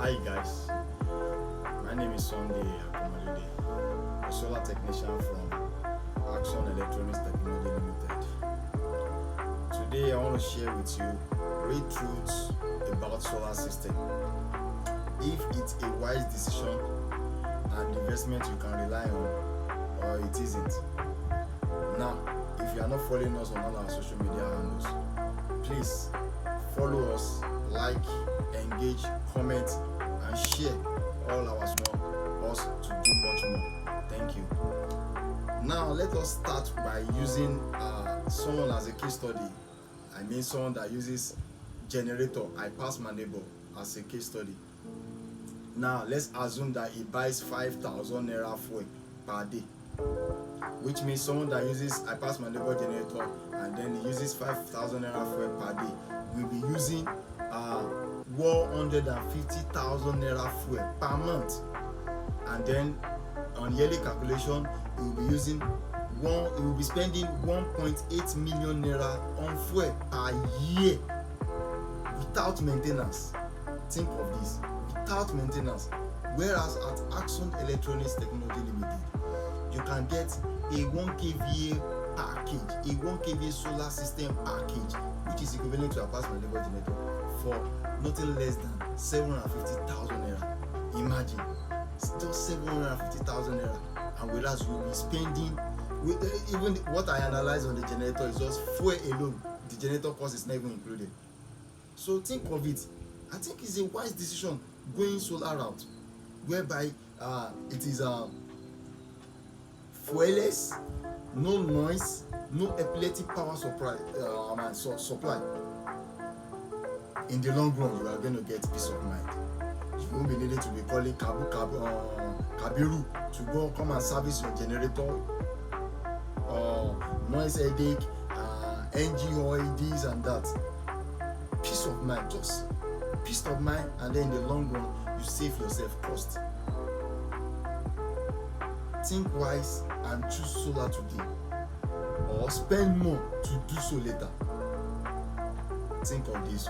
Hi guys, my name is Sunday Akomalede, a solar technician from Aksun Electronics Technology Limited. Today I want to share with you great truths about solar system. If it's a wise decision and investment you can rely on, or it isn't. Now, if you are not following us on all our social media handles, please follow us, like, engage, comment, and share all our small us to do much more. Thank you. Now let us start by using someone as a case study. I mean someone that uses generator. I pass my neighbor as a case study. Now let's assume that he buys 5,000 naira fuel per day, which means someone that uses I pass my neighbor generator and then he uses 5,000 naira fuel per day will be using 150,000 naira fuel per month, and then on yearly calculation he will be spending 1.8 million naira on fuel per year without maintenance. Think of this, without maintenance. Whereas at Aksun Electronics Technology Limited, you can get a 1 kVA package, a 1 kVA solar system package, which is equivalent to a pass my neighbor generator, for nothing less than 750,000 naira. Imagine, it's just 750,000 naira, and whereas you will be spending, even what I analyze on the generator is just fuel alone. The generator cost is not even included. So think of it. I think it's a wise decision going solar route, whereby it is fuelless, no noise, no epileptic power supply. In the long run, you are going to get peace of mind. You won't be needed to be calling Kabiru to go come and service your generator, noise headache, NG oil, this and that. Peace of mind, just peace of mind, and then in the long run, you save yourself cost. Think wise and choose solar today, or spend more to do so later. Think of this.